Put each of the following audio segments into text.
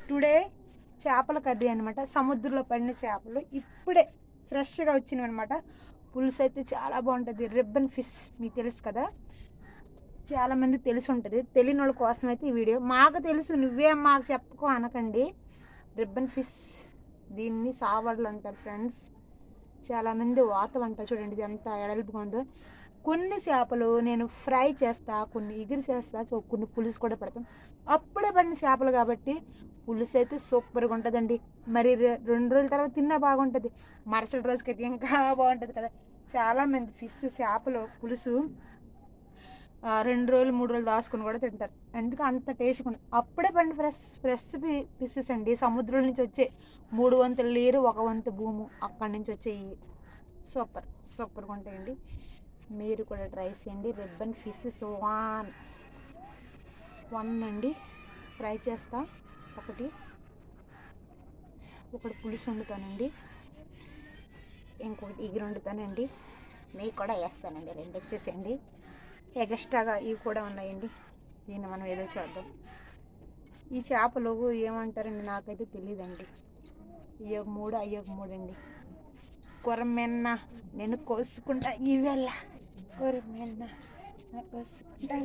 Today చేపల curry అనమాట. సముద్రంలో పడిన చేపలు ఇప్పుడే ఫ్రెష్గా వచ్చినవి అనమాట. పులుసు అయితే చాలా బాగుంటుంది. రిబ్బన్ ఫిష్ మీకు తెలుసు కదా, చాలామంది తెలిసి ఉంటుంది. తెలియని వాళ్ళ కోసం అయితే ఈ వీడియో. మాకు తెలుసు, నువ్వే మాకు చెప్పుకో అనకండి. రిబ్బన్ ఫిష్, దీన్ని సావడ్లు అంటారు ఫ్రెండ్స్. చాలామంది వాతం అంటారు. చూడండి ఇది ఎంత ఎడల్పుగా ఉందో. కొన్ని చేపలు నేను ఫ్రై చేస్తా, కొన్ని ఎగిరి చేస్తా, కొన్ని పులుసు కూడా పెడతాం. అప్పుడే పడిన చేపలు కాబట్టి పులుసు అయితే సూపర్గా ఉంటుందండి. మరి 2 రోజుల తర్వాత తిన్నా బాగుంటుంది, మరుసటి రోజుకి అయితే ఇంకా బాగుంటుంది కదా. చాలామంది ఫిష్ చేపలు పులుసు 2 రోజులు 3 రోజులు దాచుకుని కూడా తింటారు. ఎందుకు అంత టేస్ట్గా ఉంటుంది. అప్పుడే పడిన ఫ్రెష్ ఫిషెస్ అండి. సముద్రం నుంచి వచ్చే 3 వంతుల నీరు 1 వంతు భూము, అక్కడి నుంచి వచ్చేవి సూపర్గా ఉంటాయండి. మీరు కూడా ట్రై చేయండి. రిబ్బన్ ఫిషెస్ 1 అండి ఫ్రై చేస్తా, ఒకటి పులుసు వండుతానండి, ఇంకొకటి ఎగిరి వండుతానండి. మీకు కూడా వేస్తానండి, 2 వచ్చేసేయండి. ఎక్స్ట్రాగా ఇవి కూడా ఉన్నాయండి. దీన్ని మనం ఏదో చేద్దాం. ఈ చేపలు ఏమంటారండి నాకైతే తెలియదండి. ఇయ్యొక 3 అయ్యొక 3 అండి. కొరమెన్న నేను కోసుకుంటా ఈవేళ, కొరమెన్న కోసుకుంటా.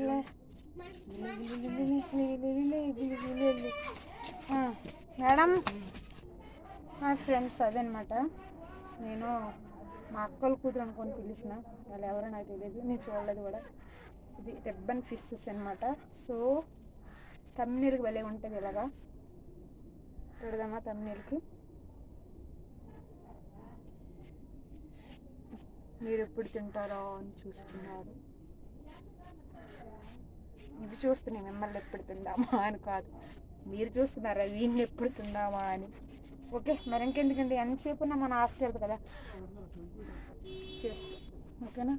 మేడం ఫ్రెండ్స్ అదనమాట. నేను మా అక్కల కూతురు అనుకొని పిలిచిన, వాళ్ళు ఎవరో నాకు తెలియదు, నేను చూడలేదు కూడా. ఇది రిబ్బన్ ఫిషెస్ అనమాట. సో తమ్నీళ్ళకి భలే ఉంటుంది. ఇలాగా పెడదామా తమ్నీళ్ళకి? మీరు ఎప్పుడు తింటారో అని చూస్తున్నారు. ఇవి చూస్తున్నాయి మిమ్మల్ని ఎప్పుడు తిందామా అని కాదు, మీరు చూస్తున్నారా వీడిని ఎప్పుడు తిందామా అని. ఓకే, మరి ఇంకెందుకండి, ఎంతసేపు మన ఆస్తి కదా చేస్తాం. ఓకేనా?